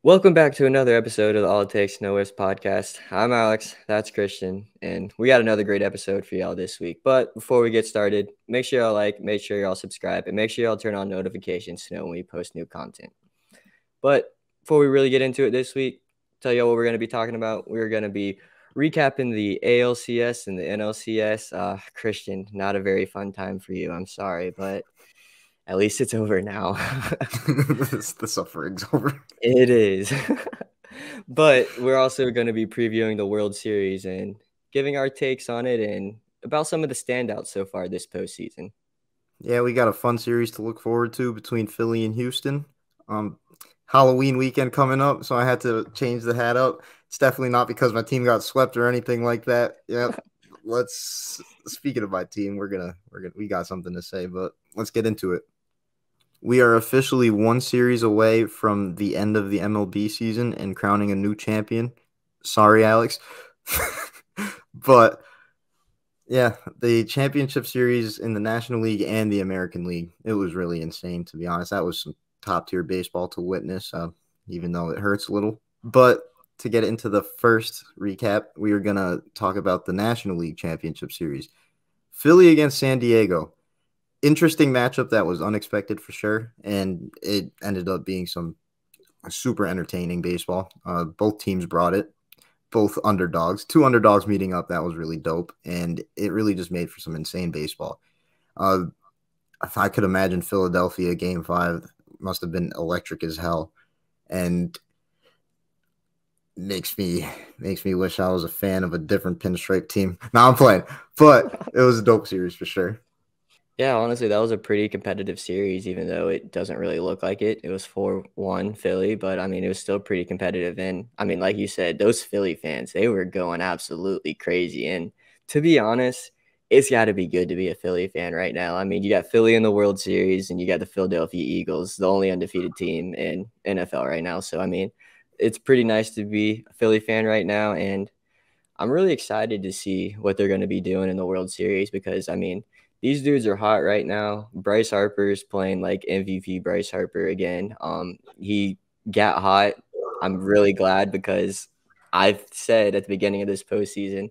Welcome back to another episode of the All It Takes No Whiffs podcast. I'm Alex, that's Christian, and we got another great episode for y'all this week. But before we get started, make sure y'all make sure y'all subscribe, and make sure y'all turn on notifications to know when we post new content. But before we really get into it this week, tell y'all what we're going to be talking about. We're going to be recapping the ALCS and the NLCS. Christian, not a very fun time for you. I'm sorry, but at least it's over now. The suffering's over. It is. But we're also going to be previewing the World Series and giving our takes on it and about some of the standouts so far this postseason. Yeah, we got a fun series to look forward to between Philly and Houston. Halloween weekend coming up, so I had to change the hat up. It's definitely not because my team got swept or anything like that. Yeah, speaking of my team, we got something to say, but let's get into it. We are officially one series away from the end of the MLB season and crowning a new champion. Sorry, Alex. But yeah, the championship series in the National League and the American League, it was really insane, to be honest. That was some top-tier baseball to witness, even though it hurts a little. But to get into the first recap, we are going to talk about the National League Championship Series. Philly against San Diego. Interesting matchup that was unexpected for sure, and it ended up being some super entertaining baseball. Both teams brought it. Both underdogs, two underdogs meeting up. That was really dope. And it really just made for some insane baseball. If I could imagine Philadelphia game 5 must have been electric as hell. And makes me wish I was a fan of a different pinstripe team. Now I'm playing, but it was a dope series for sure. Yeah, honestly, that was a pretty competitive series, even though it doesn't really look like it. It was 4-1 Philly, but I mean, it was still pretty competitive. And I mean, like you said, those Philly fans, they were going absolutely crazy. And to be honest, it's got to be good to be a Philly fan right now. I mean, you got Philly in the World Series and you got the Philadelphia Eagles, the only undefeated team in NFL right now. So, I mean, it's pretty nice to be a Philly fan right now. And I'm really excited to see what they're going to be doing in the World Series because, I mean, these dudes are hot right now. Bryce Harper's playing like MVP Bryce Harper again. He got hot. I'm really glad because I've said at the beginning of this postseason,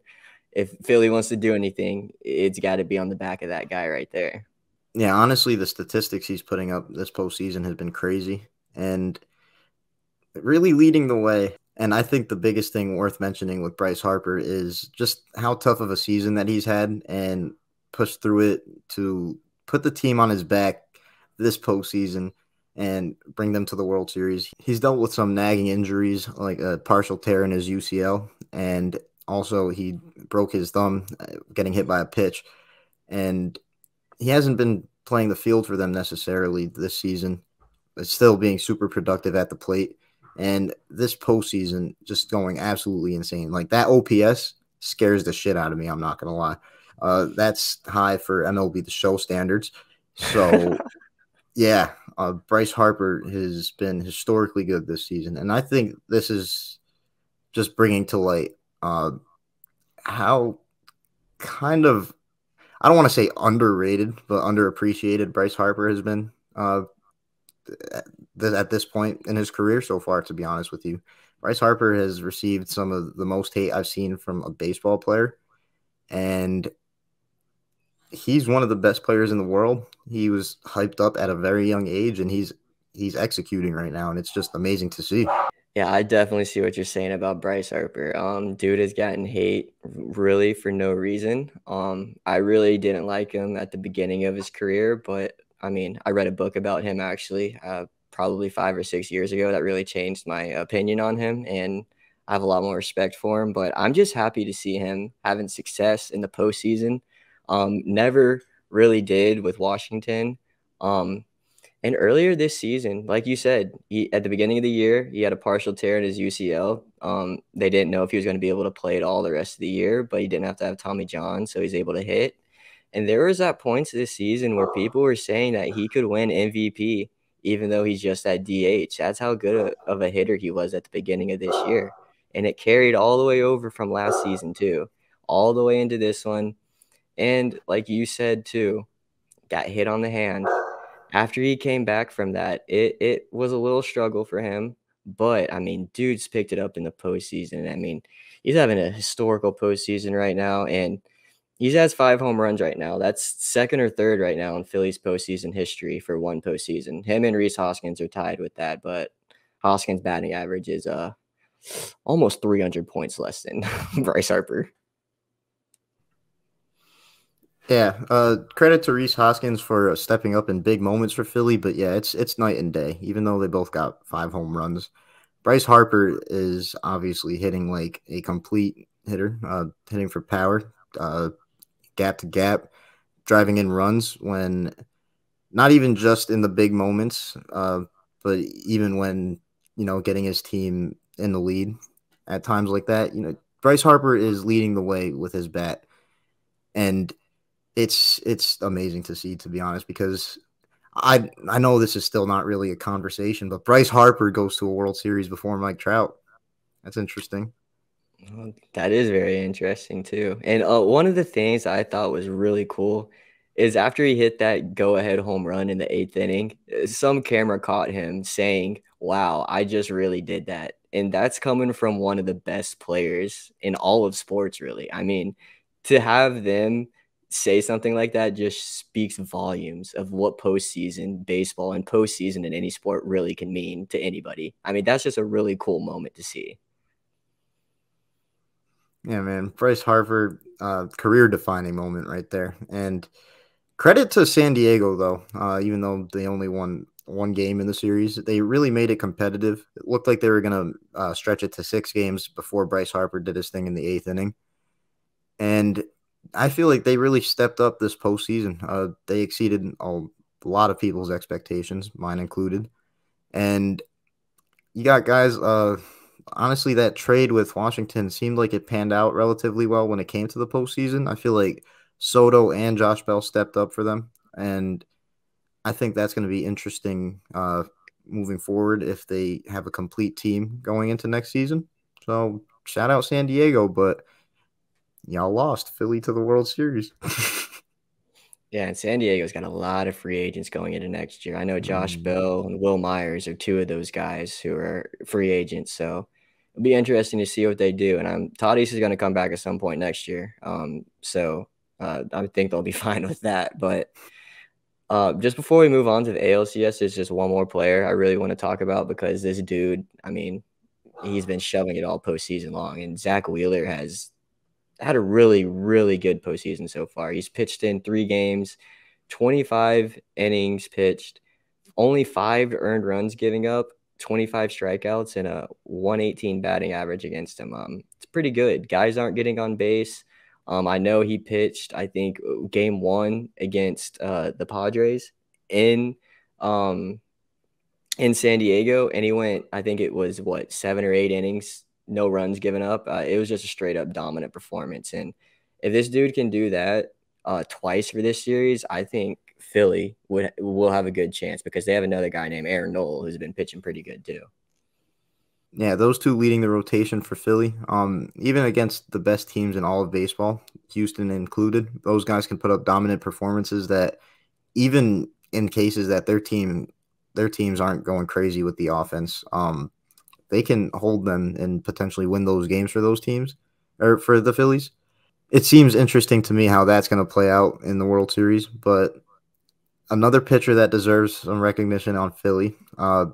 if Philly wants to do anything, it's got to be on the back of that guy right there. Yeah, honestly, the statistics he's putting up this postseason has been crazy and really leading the way. And I think the biggest thing worth mentioning with Bryce Harper is just how tough of a season that he's had and pushed through it to put the team on his back this postseason and bring them to the World Series. He's dealt with some nagging injuries, like a partial tear in his UCL, and also he broke his thumb getting hit by a pitch. And he hasn't been playing the field for them necessarily this season, but still being super productive at the plate. And this postseason, just going absolutely insane. Like that OPS scares the shit out of me. I'm not gonna lie. That's high for MLB The Show standards. So yeah, Bryce Harper has been historically good this season, and I think this is just bringing to light how kind of, I don't want to say underrated, but underappreciated Bryce Harper has been at this point in his career so far, to be honest with you. Bryce Harper has received some of the most hate I've seen from a baseball player, and he's one of the best players in the world. He was hyped up at a very young age, and he's executing right now, and it's just amazing to see. Yeah, I definitely see what you're saying about Bryce Harper. Dude has gotten hate really for no reason. I really didn't like him at the beginning of his career, but I mean, I read a book about him actually, probably 5 or 6 years ago that really changed my opinion on him, and I have a lot more respect for him. But I'm just happy to see him having success in the postseason. Never really did with Washington. And earlier this season, like you said, at the beginning of the year, he had a partial tear in his UCL. They didn't know if he was going to be able to play it all the rest of the year, but he didn't have to have Tommy John, so he's able to hit. And there was at points this season where people were saying that he could win MVP, even though he's just at DH. That's how good of a hitter he was at the beginning of this year. And it carried all the way over from last season, too, all the way into this one. And like you said, too, got hit on the hand after he came back from that, it was a little struggle for him, But I mean, dude's picked it up in the postseason. I mean, he's having a historical postseason right now, and he has 5 home runs right now. That's second or third right now in Phillies postseason history for one postseason. Him and Rhys Hoskins are tied with that, but Hoskins' batting average is almost 300 points less than Bryce Harper. Yeah, credit to Rhys Hoskins for stepping up in big moments for Philly, but yeah, it's night and day. Even though they both got 5 home runs, Bryce Harper is obviously hitting like a complete hitter, hitting for power, gap to gap, driving in runs when not even just in the big moments, but even when getting his team in the lead at times like that. Bryce Harper is leading the way with his bat, and it's amazing to see, to be honest, because I know this is still not really a conversation, but Bryce Harper goes to a World Series before Mike Trout. That's interesting. Well, that is very interesting too. And one of the things I thought was really cool is after he hit that go-ahead home run in the 8th inning, some camera caught him saying, "Wow, I just really did that." And that's coming from one of the best players in all of sports, really. I mean, to have them say something like that just speaks volumes of what postseason baseball and postseason in any sport really can mean to anybody. I mean, that's just a really cool moment to see. Yeah, man. Bryce Harper, career defining moment right there. And credit to San Diego, though, even though they only won one game in the series, they really made it competitive. It looked like they were going to stretch it to 6 games before Bryce Harper did his thing in the 8th inning. And I feel like they really stepped up this postseason. They exceeded a lot of people's expectations, mine included. And you got guys, honestly, that trade with Washington seemed like it panned out relatively well when it came to the postseason. I feel like Soto and Josh Bell stepped up for them. And I think that's going to be interesting moving forward if they have a complete team going into next season. So shout out San Diego, but y'all lost Philly to the World Series. Yeah, and San Diego's got a lot of free agents going into next year. I know Josh Mm. Bell and Will Myers are two of those guys who are free agents. So it'll be interesting to see what they do. And Tatis is going to come back at some point next year. I think they'll be fine with that. But just before we move on to the ALCS, there's just one more player I really want to talk about because this dude, I mean, he's been shoving it all postseason long. And Zach Wheeler has had a really, really good postseason so far. He's pitched in 3 games, 25 innings pitched, only 5 earned runs giving up, 25 strikeouts, and a 118 batting average against him. It's pretty good. Guys aren't getting on base. I know he pitched, I think, game 1 against the Padres in um, in San Diego, and he went, I think it was 7 or 8 innings, no runs given up. It was just a straight up dominant performance. And if this dude can do that twice for this series, I think Philly will have a good chance because they have another guy named Aaron Noel who's been pitching pretty good too. Yeah, those two leading the rotation for Philly. Even against the best teams in all of baseball, Houston included, those guys can put up dominant performances that even in cases that their teams aren't going crazy with the offense, they can hold them and potentially win those games for those teams or for the Phillies. It seems interesting to me how that's going to play out in the World Series, but another pitcher that deserves some recognition on Philly,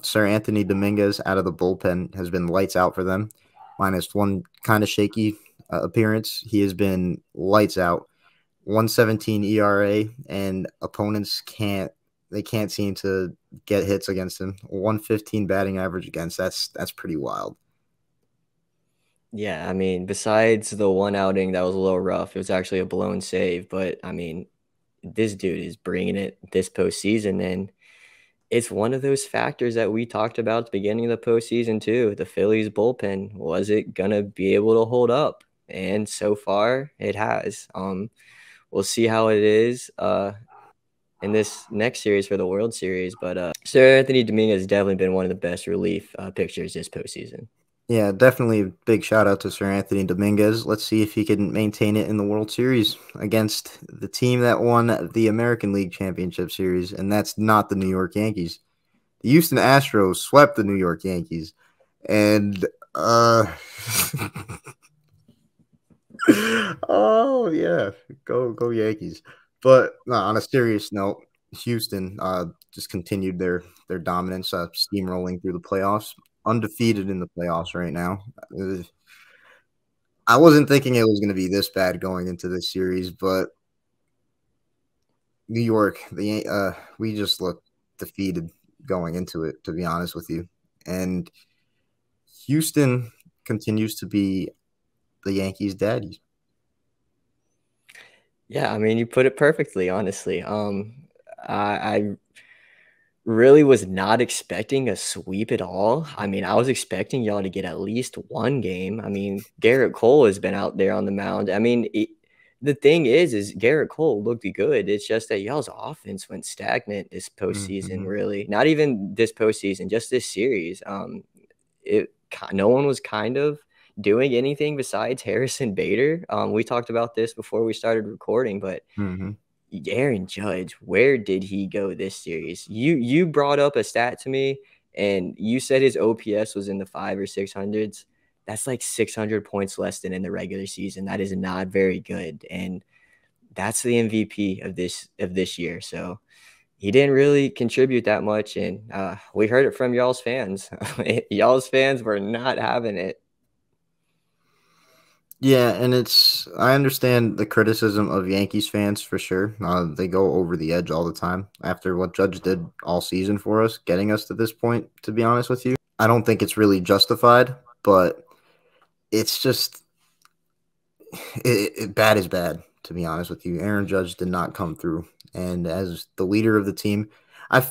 Sir Anthony Dominguez out of the bullpen has been lights out for them. Minus one kind of shaky appearance. He has been lights out. 117 ERA, and opponents can't seem to get hits against him. 115 batting average against. That's pretty wild. Yeah, I mean, besides the one outing that was a little rough, it was actually a blown save. But I mean, this dude is bringing it this postseason, and it's one of those factors that we talked about at the beginning of the postseason too. The Phillies bullpen, was it gonna be able to hold up? And so far, it has. We'll see how it is in this next series for the World Series. But Sir Anthony Dominguez has definitely been one of the best relief pitchers this postseason. Yeah, definitely a big shout out to Sir Anthony Dominguez. Let's see if he can maintain it in the World Series against the team that won the American League Championship Series, and that's not the New York Yankees. The Houston Astros swept the New York Yankees. And oh yeah, go Yankees. But no, on a serious note, Houston just continued their dominance, steamrolling through the playoffs, undefeated in the playoffs right now. I wasn't thinking it was going to be this bad going into this series, but New York, we just looked defeated going into it, to be honest with you. And Houston continues to be the Yankees' daddy. Yeah, I mean, you put it perfectly, honestly. I really was not expecting a sweep at all. I mean, I was expecting y'all to get at least one game. I mean, Garrett Cole has been out there on the mound. I mean, the thing is Garrett Cole looked good. It's just that y'all's offense went stagnant this postseason, Mm-hmm. really. Not even this postseason, just this series. No one was kind of doing anything besides Harrison Bader. We talked about this before we started recording, but Mm-hmm. Aaron Judge, where did he go this series? You brought up a stat to me, and you said his OPS was in the 500s or 600s. That's like 600 points less than in the regular season. That is not very good, and that's the MVP of this year. So he didn't really contribute that much, and we heard it from y'all's fans. Y'all's fans were not having it. Yeah, and I understand the criticism of Yankees fans for sure. They go over the edge all the time after what Judge did all season for us, getting us to this point, to be honest with you. I don't think it's really justified, but it's just bad is bad, to be honest with you. Aaron Judge did not come through. And as the leader of the team, I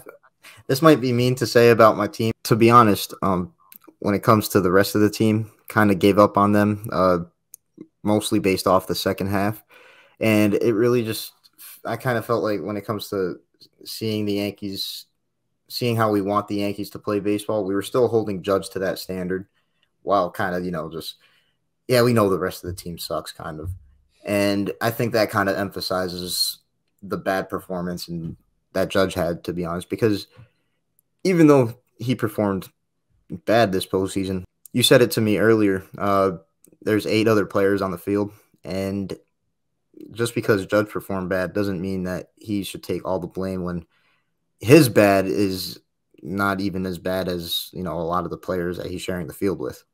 this might be mean to say about my team. To be honest, when it comes to the rest of the team, kind of gave up on them, mostly based off the second half. And it really just, I kind of felt like when it comes to seeing the Yankees, seeing how we want the Yankees to play baseball, we were still holding Judge to that standard while kind of, just, yeah, we know the rest of the team sucks kind of. And I think that kind of emphasizes the bad performance and that Judge had, to be honest, because even though he performed bad this postseason, you said it to me earlier. There's 8 other players on the field, and just because Judge performed bad doesn't mean that he should take all the blame when his bad is not even as bad as, a lot of the players that he's sharing the field with.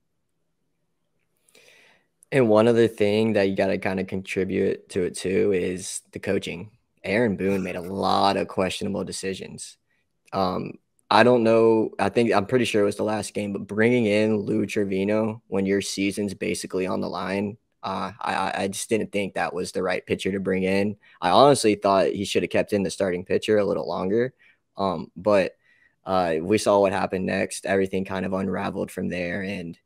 And one other thing that you got to kind of contribute to it too is the coaching. Aaron Boone made a lot of questionable decisions. Um, I don't know. I'm pretty sure it was the last game, but bringing in Lou Trevino when your season's basically on the line, I just didn't think that was the right pitcher to bring in. I honestly thought he should have kept in the starting pitcher a little longer. But we saw what happened next. Everything kind of unraveled from there, and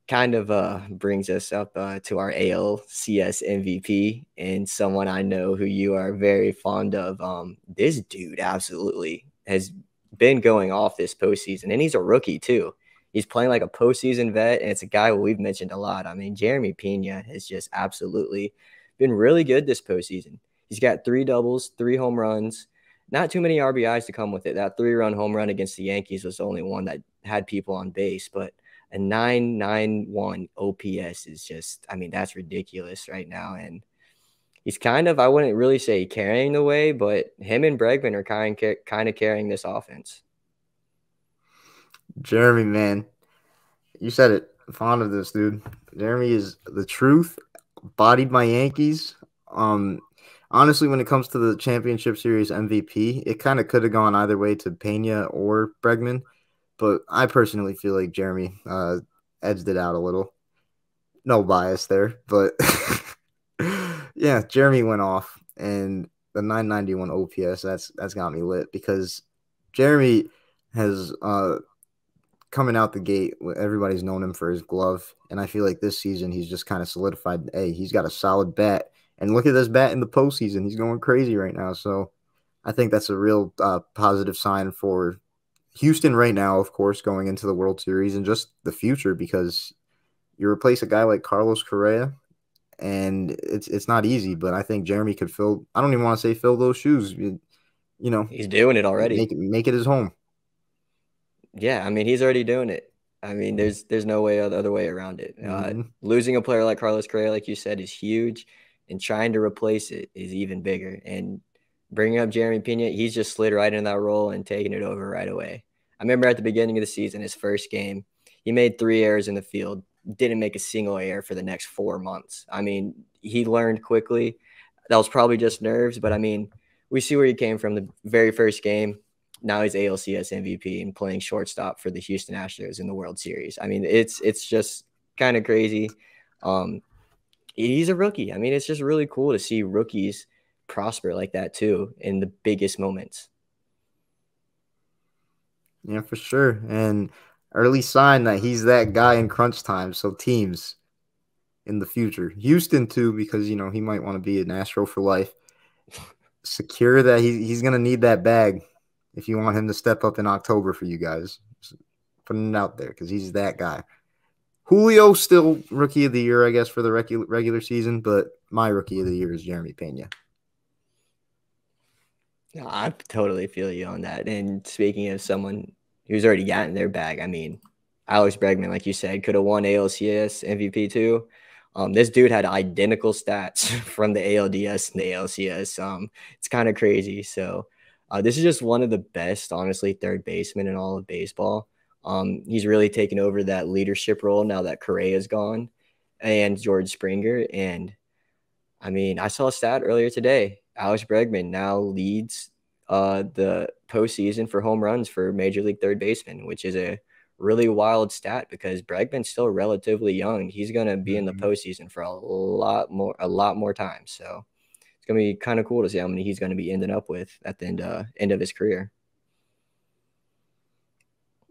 kind of brings us up to our ALCS MVP and someone I know who you are very fond of. This dude absolutely has been going off this postseason, and he's a rookie too. He's playing like a postseason vet, and it's a guy we've mentioned a lot. I mean, Jeremy Pena has just absolutely been really good this postseason. He's got 3 doubles, 3 home runs, not too many RBIs to come with it. That 3-run home run against the Yankees was the only one that had people on base, but a 991 OPS is just, I mean, that's ridiculous right now. And he's kind of, I wouldn't really say carrying the way, but him and Bregman are kind of carrying this offense. Jeremy, man, you said it. I'm fond of this dude. Jeremy is the truth. Bodied my Yankees. Honestly, when it comes to the championship series MVP, it kind of could have gone either way to Pena or Bregman, but I personally feel like Jeremy edged it out a little. No bias there, but yeah, Jeremy went off, and the 991 OPS that's got me lit because Jeremy has coming out the gate. Everybody's known him for his glove, and I feel like this season he's just kind of solidified. Hey, he's got a solid bat, and look at this bat in the postseason. He's going crazy right now. So I think that's a real positive sign for Houston right now, of course, going into the World Series and just the future, because you replace a guy like Carlos Correa, and it's not easy, but I think Jeremy could fill. I don't even want to say fill those shoes. He's doing it already. Make it his home. Yeah, I mean, he's already doing it. I mean, there's no way other way around it. Mm-hmm. Losing a player like Carlos Correa, like you said, is huge, and trying to replace it is even bigger. And bringing up Jeremy Pena, he's just slid right into that role and taking it over right away. I remember at the beginning of the season, his first game, he made 3 errors in the field, didn't make a single error for the next 4 months. I mean, he learned quickly. That was probably just nerves, but I mean, we see where he came from the very first game. Now he's ALCS MVP and playing shortstop for the Houston Astros in the World Series. I mean, it's just kind of crazy. Um, he's a rookie. I mean, it's just really cool to see rookies prosper like that too in the biggest moments. Yeah, for sure. And early sign that he's that guy in crunch time. So teams in the future, Houston too, because he might want to be an Astro for life. Secure that he's gonna need that bag if you want him to step up in October for you guys. Just putting it out there because he's that guy. Julio still rookie of the year, I guess, for the regular season, but my rookie of the year is Jeremy Pena. No, I totally feel you on that. And speaking of someone who's already gotten their bag, I mean, Alex Bregman, like you said, could have won ALCS MVP too. This dude had identical stats from the ALDS and the ALCS. It's kind of crazy. So this is just one of the best, honestly, third baseman in all of baseball. He's really taken over that leadership role now that Correa is gone and George Springer. And I mean, I saw a stat earlier today. Alex Bregman now leads the postseason for home runs for Major League third baseman, which is a really wild stat because Bregman's still relatively young. He's going to be in the postseason for a lot more time. So it's going to be kind of cool to see how many he's going to be ending up with at the end of his career.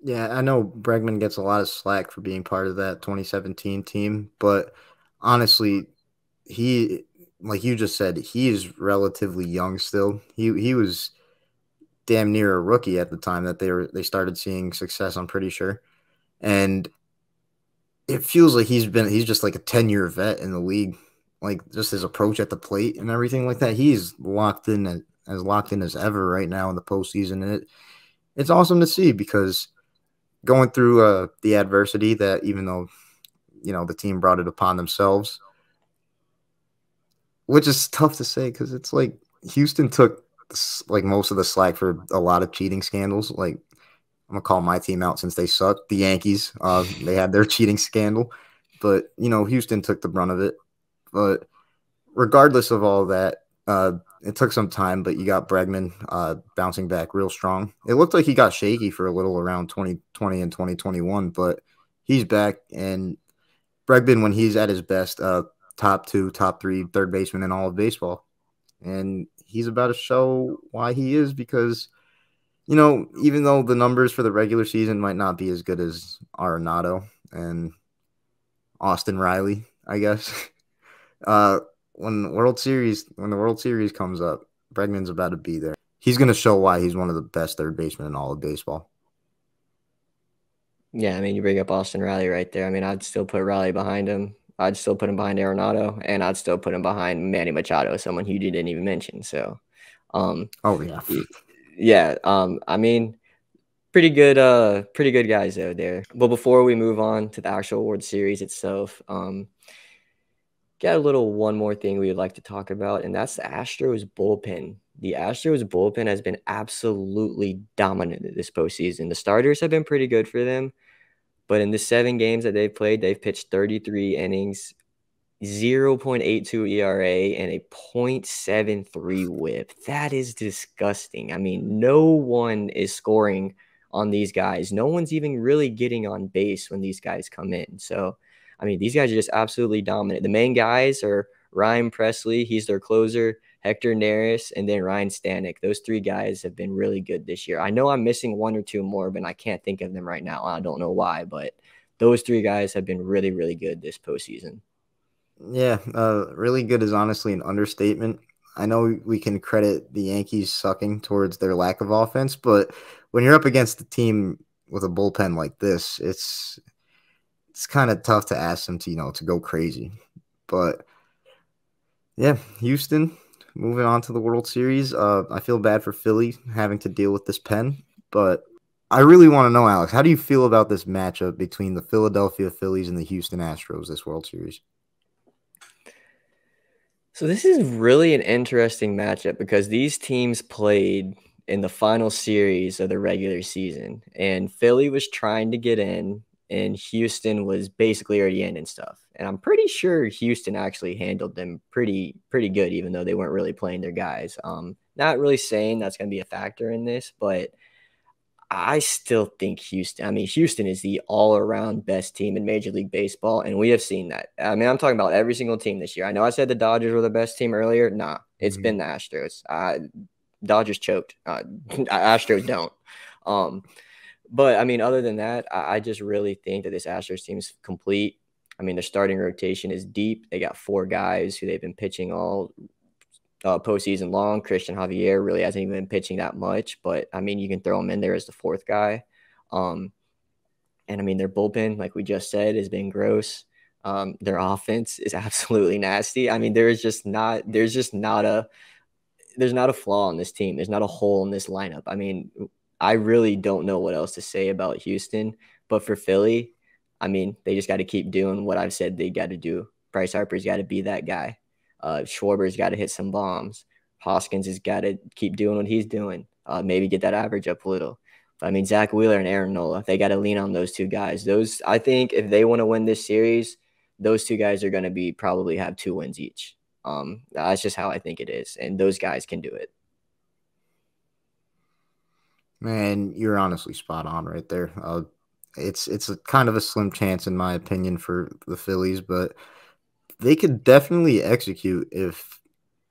Yeah, I know Bregman gets a lot of slack for being part of that 2017 team, but honestly, he, like you just said, he is relatively young still. He was damn near a rookie at the time that they started seeing success, I'm pretty sure. And it feels like he's just like a 10-year vet in the league. Like just his approach at the plate and everything like that. He's locked in as locked in as ever right now in the postseason. And it's awesome to see because going through the adversity that even though the team brought it upon themselves, which is tough to say because it's like Houston took like most of the slack for a lot of cheating scandals. Like I'm gonna call my team out since they suck. The Yankees, they had their cheating scandal, but Houston took the brunt of it. But regardless of all that, it took some time. But you got Bregman bouncing back real strong. It looked like he got shaky for a little around 2020 and 2021, but he's back. And Bregman, when he's at his best, top 2, top 3 third baseman in all of baseball, and he's about to show why he is because. Even though the numbers for the regular season might not be as good as Arenado and Austin Riley, I guess, when the World Series comes up, Bregman's about to be there. He's going to show why he's one of the best third basemen in all of baseball. Yeah, I mean, you bring up Austin Riley right there. I mean, I'd still put Riley behind him. I'd still put him behind Arenado, and I'd still put him behind Manny Machado, someone you didn't even mention. So, oh yeah, yeah. I mean, pretty good guys out there. But before we move on to the actual World Series itself, got a little one more thing we would like to talk about, and that's the Astros bullpen. The Astros bullpen has been absolutely dominant this postseason. The starters have been pretty good for them, but in the 7 games that they've played, they've pitched 33 innings, 0.82 ERA, and a .73 whip. That is disgusting. I mean, no one is scoring on these guys. No one's even really getting on base when these guys come in. So, I mean, these guys are just absolutely dominant. The main guys are Ryan Presley, he's their closer, Hector Neris, and then Ryan Stanek. Those 3 guys have been really good this year. I know I'm missing 1 or 2 more, but I can't think of them right now. I don't know why, but those 3 guys have been really, really good this postseason. Yeah, really good is honestly an understatement. I know we can credit the Yankees sucking towards their lack of offense, but when you're up against a team with a bullpen like this, it's kind of tough to ask them to to go crazy. But yeah, Houston moving on to the World Series. I feel bad for Philly having to deal with this pen, but I really want to know, Alex, how do you feel about this matchup between the Philadelphia Phillies and the Houston Astros this World Series? So this is really an interesting matchup because these teams played in the final series of the regular season, and Philly was trying to get in, and Houston was basically already in and stuff. And I'm pretty sure Houston actually handled them pretty good, even though they weren't really playing their guys. Not really saying that's going to be a factor in this, but I still think Houston. I mean, Houston is the all-around best team in Major League Baseball, and we have seen that. I mean, I'm talking about every single team this year. I know I said the Dodgers were the best team earlier. Nah, it's Mhm. been the Astros. Dodgers choked. Astros don't. Um, but I mean, other than that, I just really think that this Astros team is complete. I mean, their starting rotation is deep. They got four guys who they've been pitching all postseason long. Christian Javier really hasn't even been pitching that much, but I mean, you can throw him in there as the fourth guy. Um, and I mean, their bullpen, like we just said, has been gross. Their offense is absolutely nasty. I mean, there's not a flaw in this team. There's not a hole in this lineup. I mean, I really don't know what else to say about Houston, but for Philly, I mean, they just got to keep doing what I've said they got to do. Bryce Harper's got to be that guy. Schwarber's got to hit some bombs. Hoskins has got to keep doing what he's doing. Maybe get that average up a little. But I mean, Zach Wheeler and Aaron Nola, they got to lean on those two guys. Those, I think, if they want to win this series, those two guys are going to be probably have 2 wins each. That's just how I think it is, and those guys can do it. Man, you're honestly spot on right there. It's a kind of a slim chance, in my opinion, for the Phillies, but they could definitely execute if,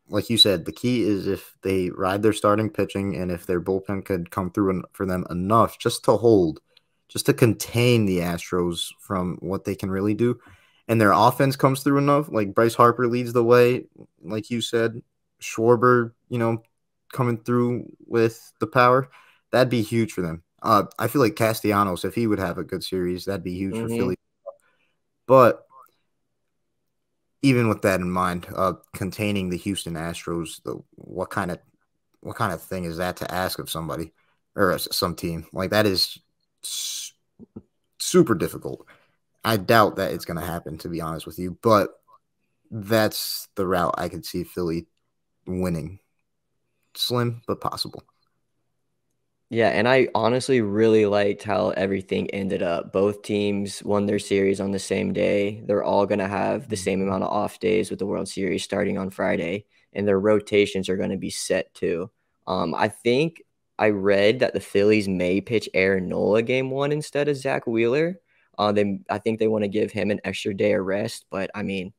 like you said, the key is if they ride their starting pitching and if their bullpen could come through for them enough just to hold, just to contain the Astros from what they can really do. And their offense comes through enough. Like Bryce Harper leads the way, like you said, Schwarber, coming through with the power. That'd be huge for them. I feel like Castellanos, if he would have a good series, that'd be huge for Mm-hmm. Philly. But even with that in mind, containing the Houston Astros, what kind of thing is that to ask of somebody or some team? Like that is super difficult. I doubt that it's going to happen, to be honest with you, but that's the route I could see Philly winning. Slim, but possible. Yeah, and I honestly really liked how everything ended up. Both teams won their series on the same day. They're all going to have the same amount of off days with the World Series starting on Friday, and their rotations are going to be set too. I think I read that the Phillies may pitch Aaron Nola game one instead of Zach Wheeler. I think they want to give him an extra day of rest, but I mean,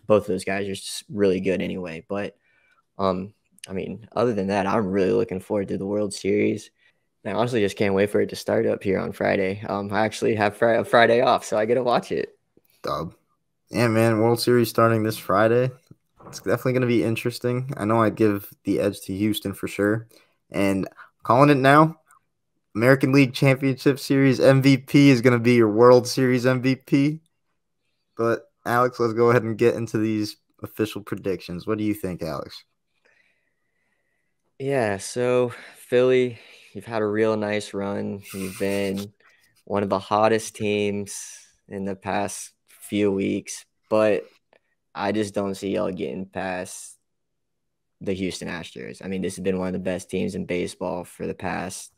both of those guys are just really good anyway. But um, I mean, other than that, I'm really looking forward to the World Series. I honestly just can't wait for it to start up here on Friday. I actually have a Friday off, so I get to watch it. Dub. Yeah, man. World Series starting this Friday. It's definitely going to be interesting. I know I'd give the edge to Houston for sure. And calling it now, American League Championship Series MVP is going to be your World Series MVP. But Alex, let's go ahead and get into these official predictions. What do you think, Alex? Yeah, so Philly, you've had a real nice run. You've been one of the hottest teams in the past few weeks, but I just don't see y'all getting past the Houston Astros. I mean, this has been one of the best teams in baseball for the past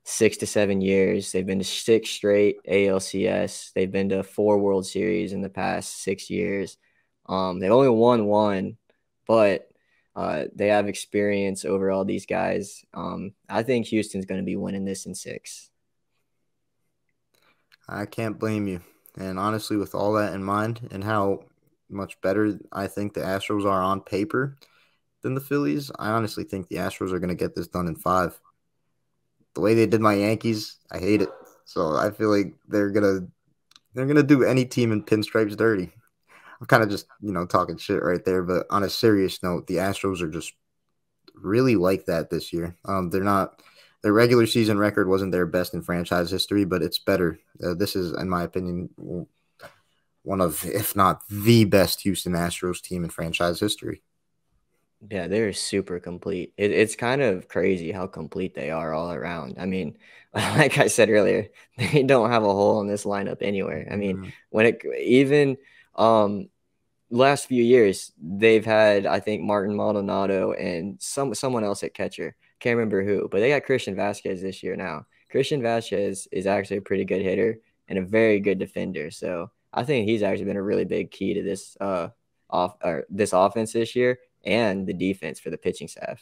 6 to 7 years. They've been to 6 straight ALCS. They've been to 4 World Series in the past 6 years. They've only won one, but they have experience over all these guys. I think Houston's going to be winning this in 6. I can't blame you. And honestly, with all that in mind and how much better I think the Astros are on paper than the Phillies, I honestly think the Astros are going to get this done in 5. The way they did my Yankees, I hate it. So I feel like they're gonna do any team in pinstripes dirty. I'm kind of just talking shit right there, but on a serious note, the Astros are just really like that this year. They're not their regular season record wasn't their best in franchise history, but it's better. This is, in my opinion, one of, if not the best Houston Astros team in franchise history. Yeah, they're super complete. It's kind of crazy how complete they are all around. I mean, like I said earlier, they don't have a hole in this lineup anywhere. I mean, Mhm. when it even um last few years, they've had, I think, Martin Maldonado and someone else at catcher. Can't remember who, but they got Christian Vasquez this year now. Christian Vasquez is actually a pretty good hitter and a very good defender. So I think he's actually been a really big key to this this offense this year and the defense for the pitching staff.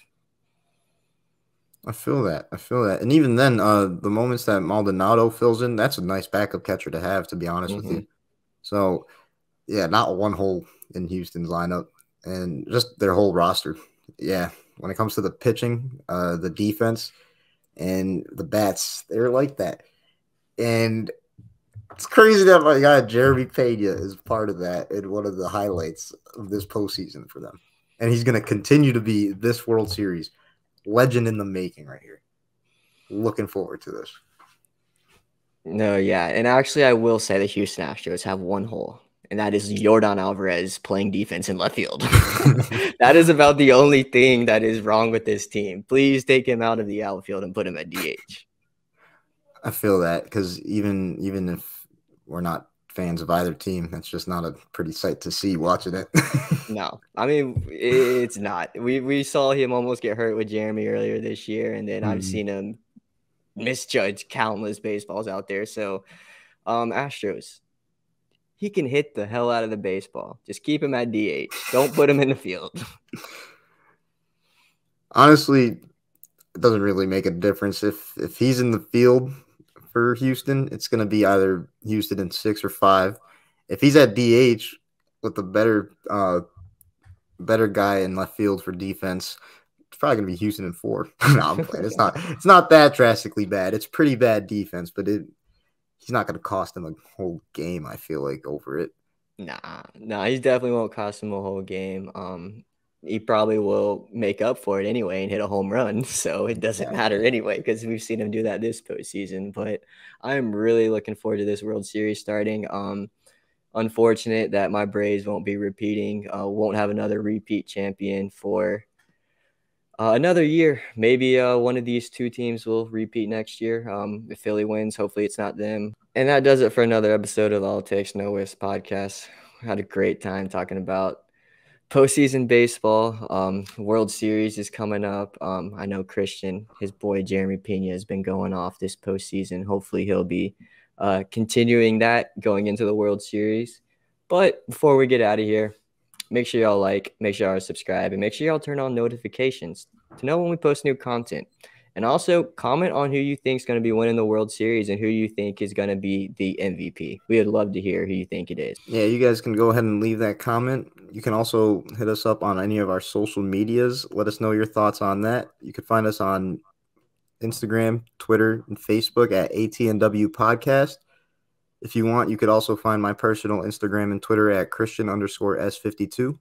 I feel that. I feel that. And even then, the moments that Maldonado fills in, that's a nice backup catcher to have, to be honest with Hmm. you. So, yeah, not one hole in Houston's lineup and just their whole roster. Yeah, when it comes to the pitching, the defense, and the bats, they're like that. And it's crazy that my guy Jeremy Pena is part of that and one of the highlights of this postseason for them. And he's going to continue to be this World Series legend in the making right here. Looking forward to this. No, yeah. And actually, I will say the Houston Astros have one hole, and that is Yordan Alvarez playing defense in left field. That is about the only thing that is wrong with this team. Please take him out of the outfield and put him at DH. I feel that because even if we're not fans of either team, that's just not a pretty sight to see watching it. No, I mean it's not. We saw him almost get hurt with Jeremy earlier this year, and then I've Mhm. seen him misjudge countless baseballs out there. So, Astros, he can hit the hell out of the baseball. Just keep him at DH. Don't put him in the field. Honestly, it doesn't really make a difference if he's in the field for Houston. It's going to be either Houston in 6 or 5. If he's at DH with a better guy in left field for defense, it's probably going to be Houston in 4. No, I'm playing. It's not that drastically bad. It's pretty bad defense, but he's not going to cost him a whole game. I feel like over it. Nah, he definitely won't cost him a whole game. He probably will make up for it anyway and hit a home run. So it doesn't matter Exactly. anyway because we've seen him do that this postseason. But I'm really looking forward to this World Series starting. Unfortunate that my Braves won't be repeating. Won't have another repeat champion for another year. Maybe one of these two teams will repeat next year. If Philly wins, hopefully it's not them. And that does it for another episode of the ALCS No Whiffs podcast. Had a great time talking about postseason baseball. World Series is coming up. I know Christian, his boy Jeremy Pena, has been going off this postseason. Hopefully he'll be continuing that going into the World Series. But before we get out of here, make sure y'all like, make sure y'all subscribe, and make sure y'all turn on notifications to know when we post new content. And also comment on who you think is going to be winning the World Series and who you think is going to be the MVP. We would love to hear who you think it is. Yeah, you guys can go ahead and leave that comment. You can also hit us up on any of our social medias. Let us know your thoughts on that. You can find us on Instagram, Twitter, and Facebook at ATNW Podcast. If you want, you could also find my personal Instagram and Twitter at Christian_S52.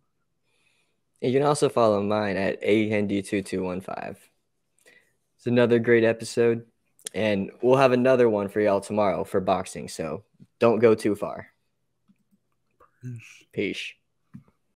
And you can also follow mine at AHendy2215. It's another great episode, and we'll have another one for y'all tomorrow for boxing, so don't go too far. Peace.